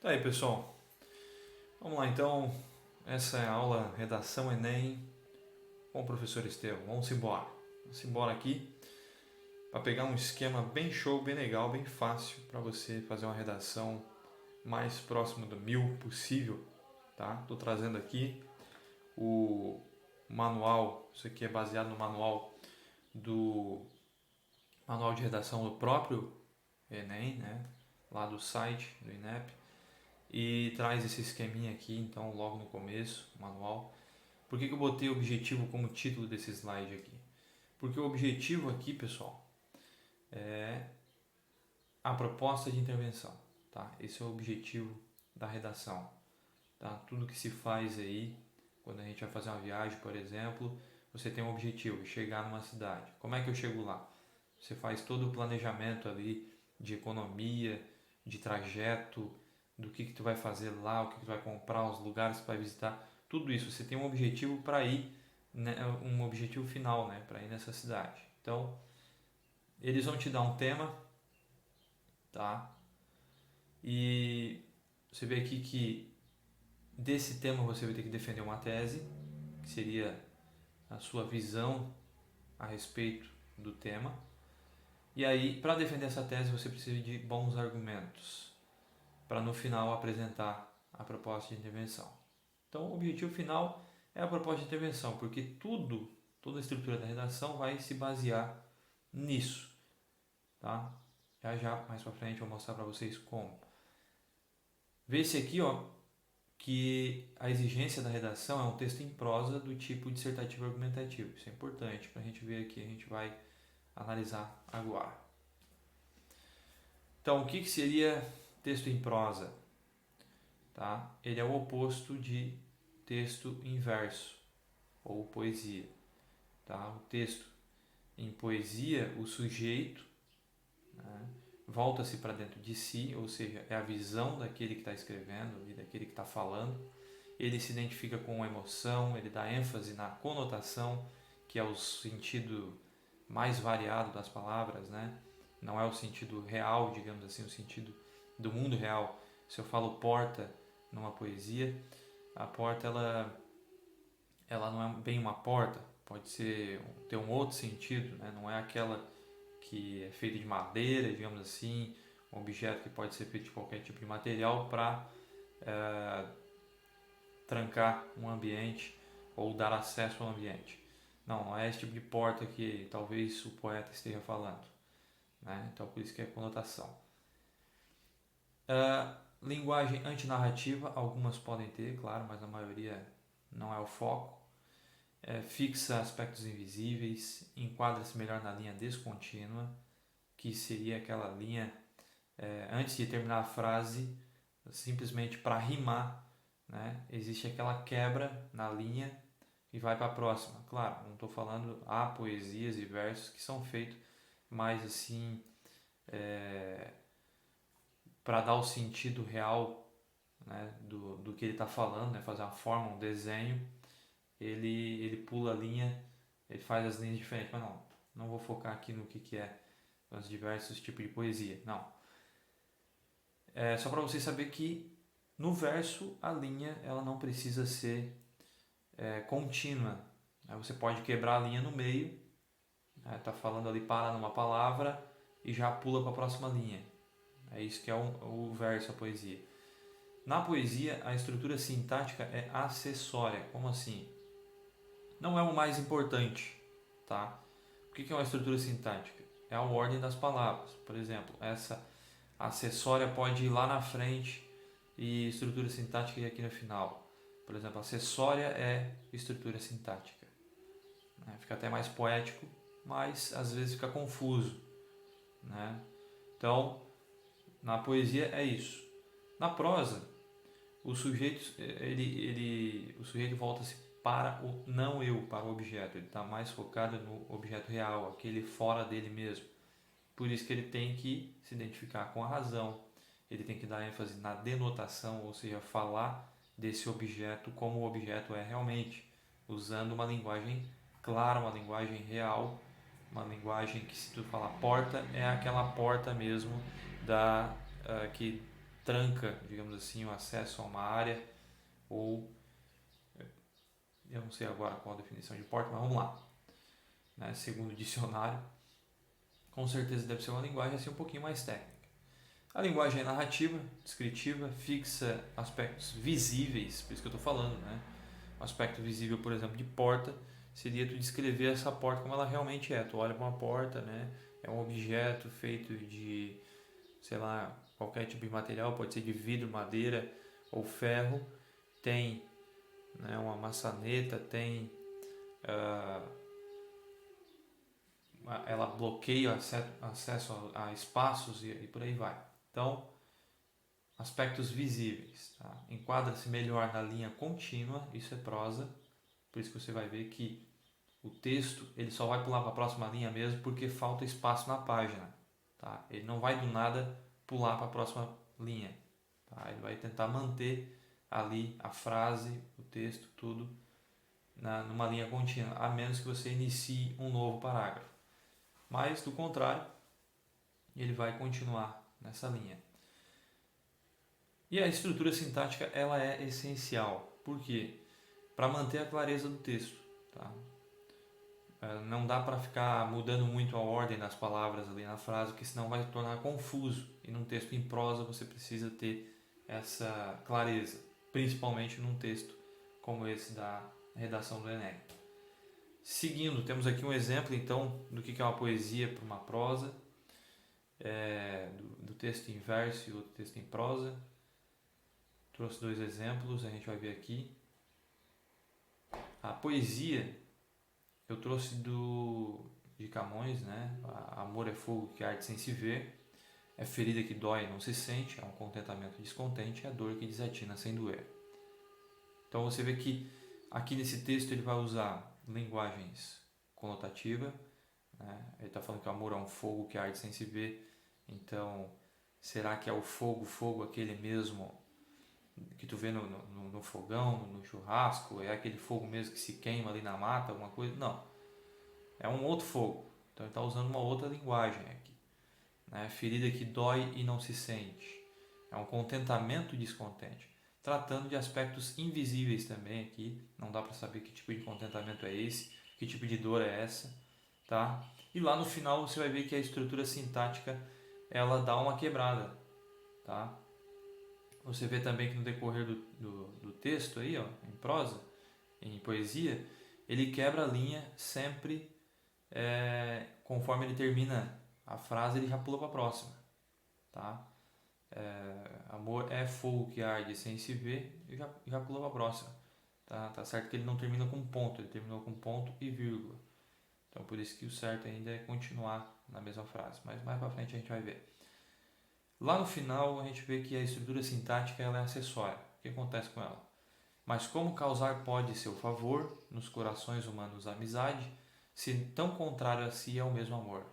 Tá aí, pessoal. Vamos lá, então. Essa é a aula Redação Enem com o professor Estevão. Vamos embora. Vamos embora aqui para pegar um esquema bem show, bem legal, bem fácil para você fazer uma redação mais próximo do 1000 possível, tá? Estou trazendo aqui o manual. Isso aqui é baseado no manual de redação do próprio Enem, né? Lá do site do INEP. E traz esse esqueminha aqui, então, logo no começo, o manual. Por que eu botei objetivo como título desse slide aqui? Porque o objetivo aqui, pessoal, é a proposta de intervenção, tá? Esse é o objetivo da redação, tá? Tudo que se faz aí, quando a gente vai fazer uma viagem, por exemplo, você tem um objetivo, chegar numa cidade. Como é que eu chego lá? Você faz todo o planejamento ali de economia, de trajeto, do que tu vai fazer lá, o que tu vai comprar, os lugares que tu vai visitar, tudo isso. Você tem um objetivo para ir, né, um objetivo final, né, para ir nessa cidade. Então, eles vão te dar um tema, tá? E você vê aqui que desse tema você vai ter que defender uma tese, que seria a sua visão a respeito do tema. E aí, para defender essa tese, você precisa de bons argumentos para no final apresentar a proposta de intervenção. Então, o objetivo final é a proposta de intervenção, porque toda a estrutura da redação vai se basear nisso, tá? Já mais para frente eu vou mostrar para vocês como. Vê-se aqui, ó, que a exigência da redação é um texto em prosa do tipo dissertativo argumentativo. Isso é importante para a gente ver aqui, a gente vai analisar agora. Então, o que seria texto em prosa? Tá? Ele é o oposto de texto em verso ou poesia. Tá? O texto em poesia, o sujeito, né, volta-se para dentro de si, ou seja, é a visão daquele que está escrevendo e daquele que está falando. Ele se identifica com a emoção, ele dá ênfase na conotação, que é o sentido mais variado das palavras, né? Não é o sentido real, digamos assim, o sentido do mundo real. Se eu falo porta numa poesia, a porta ela não é bem uma porta, pode ter um outro sentido, né? Não é aquela que é feita de madeira, digamos assim, um objeto que pode ser feito de qualquer tipo de material para trancar um ambiente ou dar acesso ao ambiente. Não é esse tipo de porta que talvez o poeta esteja falando, né? Então por isso que é conotação. Linguagem antinarrativa, algumas podem ter, claro, mas a maioria não é o foco. Fixa aspectos invisíveis, enquadra-se melhor na linha descontínua, que seria aquela linha antes de terminar a frase, simplesmente para rimar, né? Existe aquela quebra na linha e vai para a próxima. Claro, não estou falando, há poesias e versos que são feitos mais assim para dar o sentido real, né, do que ele está falando, né, fazer uma forma, um desenho. Ele pula a linha, ele faz as linhas diferentes, mas não vou focar aqui no que é os diversos tipos de poesia, não. É só para você saber que no verso a linha ela não precisa ser contínua. Aí você pode quebrar a linha no meio, tá falando ali, para numa palavra e já pula para a próxima linha. É isso que é o verso, a poesia. Na poesia, a estrutura sintática é acessória. Como assim? Não é o mais importante, tá? O que é uma estrutura sintática? É a ordem das palavras. Por exemplo, essa acessória pode ir lá na frente e estrutura sintática ir aqui no final. Por exemplo, acessória é estrutura sintática. Fica até mais poético, mas às vezes fica confuso, né? Então, na poesia é isso. Na prosa, o sujeito volta-se para o não eu, para o objeto. Ele está mais focado no objeto real, aquele fora dele mesmo. Por isso que ele tem que se identificar com a razão, ele tem que dar ênfase na denotação, ou seja, falar desse objeto como o objeto é realmente, usando uma linguagem clara, uma linguagem real, uma linguagem que, se tu falar porta, é aquela porta mesmo que tranca, digamos assim, o acesso a uma área, ou eu não sei agora qual a definição de porta, mas vamos lá. Né? Segundo o dicionário, com certeza deve ser uma linguagem assim um pouquinho mais técnica. A linguagem é narrativa, descritiva, fixa aspectos visíveis, por isso que eu estou falando, né? O aspecto visível, por exemplo, de porta, seria tu descrever essa porta como ela realmente é. Tu olha para uma porta, né? É um objeto feito de, sei lá, qualquer tipo de material, pode ser de vidro, madeira ou ferro. Tem, né, uma maçaneta, tem, ela bloqueia acesso a espaços e por aí vai. Então, aspectos visíveis, tá? Enquadra-se melhor na linha contínua, isso é prosa, por isso que você vai ver que o texto ele só vai pular para a próxima linha mesmo porque falta espaço na página, tá? Ele não vai do nada pular para a próxima linha, tá? Ele vai tentar manter ali a frase, o texto, tudo numa linha contínua, a menos que você inicie um novo parágrafo. Mas, do contrário, ele vai continuar nessa linha. E a estrutura sintática ela é essencial. Por quê? Para manter a clareza do texto. Tá? Não dá para ficar mudando muito a ordem das palavras ali na frase, porque senão vai tornar confuso. E num texto em prosa você precisa ter essa clareza, principalmente num texto como esse da redação do Enem. Seguindo, temos aqui um exemplo então do que é uma poesia para uma prosa, do texto em verso e outro texto em prosa. Trouxe 2 exemplos, a gente vai ver aqui. A poesia eu trouxe de Camões, né? Amor é fogo que arde sem se ver, é ferida que dói e não se sente, é um contentamento descontente, é dor que desatina sem doer. Então você vê que aqui nesse texto ele vai usar linguagens conotativa, né? Ele está falando que o amor é um fogo que arde sem se ver, então será que é o fogo aquele mesmo que tu vê no fogão, no churrasco, é aquele fogo mesmo que se queima ali na mata, alguma coisa? Não, é um outro fogo. Então ele está usando uma outra linguagem aqui, né? Ferida que dói e não se sente, é um contentamento descontente, tratando de aspectos invisíveis também aqui. Não dá para saber que tipo de contentamento é esse, que tipo de dor é essa, tá? E lá no final você vai ver que a estrutura sintática ela dá uma quebrada, tá? Você vê também que no decorrer do texto aí, ó, em prosa, em poesia, ele quebra a linha sempre, conforme ele termina a frase, ele já pula para a próxima, tá? Amor é fogo que arde sem se ver, e já pula para a próxima, tá certo que ele não termina com ponto, ele terminou com ponto e vírgula, então por isso que o certo ainda é continuar na mesma frase, mas mais para frente a gente vai ver. Lá no final a gente vê que a estrutura sintática ela é acessória. O que acontece com ela? Mas como causar pode seu favor nos corações humanos a amizade, se tão contrário a si é o mesmo amor?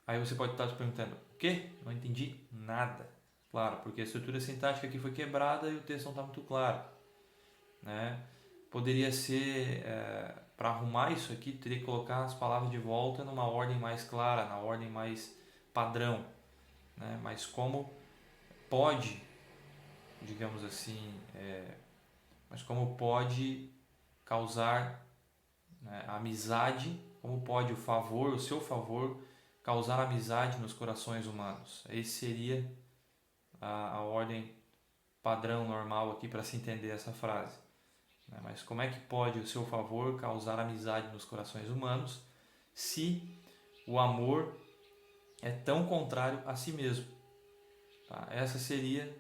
Aí você pode estar se perguntando, o quê? Não entendi nada. Claro, porque a estrutura sintática aqui foi quebrada e o texto não está muito claro, né? Poderia ser, para arrumar isso aqui, teria que colocar as palavras de volta numa ordem mais clara, na ordem mais padrão, né? Mas como pode, digamos assim, mas como pode causar, né, a amizade, como pode o favor, o seu favor, causar amizade nos corações humanos? Esse seria a ordem padrão normal aqui para se entender essa frase, né? Mas como é que pode o seu favor causar amizade nos corações humanos se o amor é tão contrário a si mesmo? Tá? Essa seria...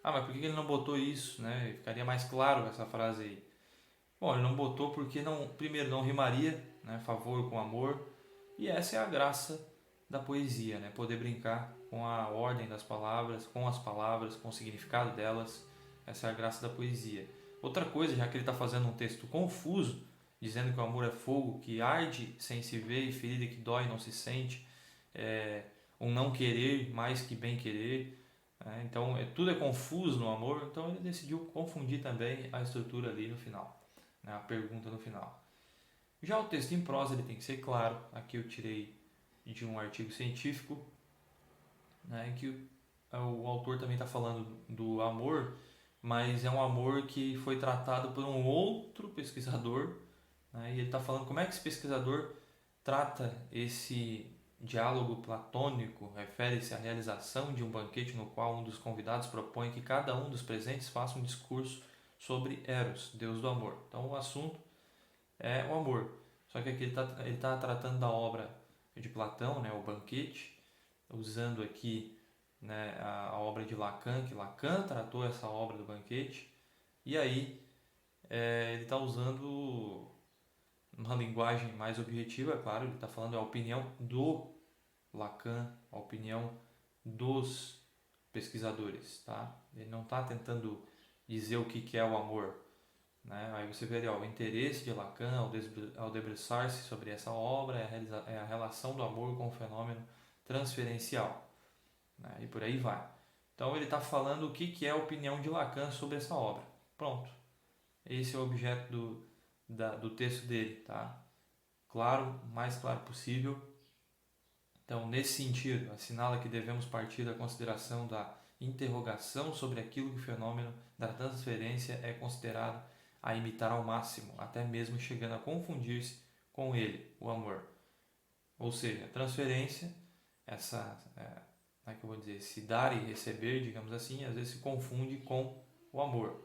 mas por que ele não botou isso, né? Ficaria mais claro essa frase aí. Bom, ele não botou porque primeiro não rimaria, né? Favor com amor, e essa é a graça da poesia, né? Poder brincar com a ordem das palavras, com as palavras, com o significado delas. Essa é a graça da poesia. Outra coisa, já que ele está fazendo um texto confuso, dizendo que o amor é fogo que arde sem se ver e ferida que dói e não se sente, um não querer mais que bem querer, então tudo é confuso no amor, então ele decidiu confundir também a estrutura ali no final, né, a pergunta no final. Já o texto em prosa ele tem que ser claro. Aqui eu tirei de um artigo científico, né, em que o autor também está falando do amor, mas é um amor que foi tratado por um outro pesquisador, né? E ele está falando como é que esse pesquisador trata esse diálogo platônico, refere-se à realização de um banquete no qual um dos convidados propõe que cada um dos presentes faça um discurso sobre Eros, deus do amor. Então o assunto é o amor. Só que aqui ele tá tratando da obra de Platão, né, o Banquete, usando aqui, né, a obra de Lacan, que Lacan tratou essa obra do Banquete, e aí ele está usando uma linguagem mais objetiva, é claro, ele está falando a opinião do Lacan, a opinião dos pesquisadores, tá? Ele não está tentando dizer o que é o amor, né? Aí você vê ali, ó, o interesse de Lacan ao debruçar-se sobre essa obra é a relação do amor com o fenômeno transferencial, né? E por aí vai. Então ele está falando o que é a opinião de Lacan sobre essa obra. Pronto. Esse é o objeto do texto dele, tá? Claro, o mais claro possível. Então, nesse sentido, assinala que devemos partir da consideração da interrogação sobre aquilo que o fenômeno da transferência é considerado a imitar ao máximo, até mesmo chegando a confundir-se com ele, o amor. Ou seja, a transferência, como é que eu vou dizer, esse dar e receber, digamos assim, às vezes se confunde com o amor,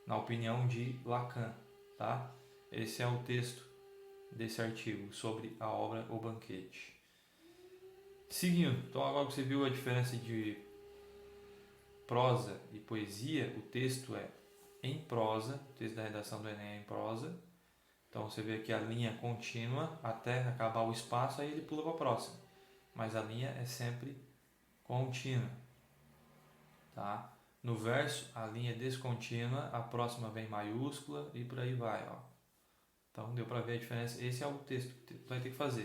na opinião de Lacan, tá? Esse é o texto desse artigo sobre a obra O Banquete. Seguindo, então agora que você viu a diferença de prosa e poesia, o texto é em prosa, o texto da redação do Enem é em prosa. Então você vê aqui a linha contínua até acabar o espaço, aí ele pula para a próxima. Mas a linha é sempre contínua, tá? No verso, a linha é descontínua, a próxima vem maiúscula e por aí vai, ó. Então deu para ver a diferença. Esse é o texto que vai ter que fazer.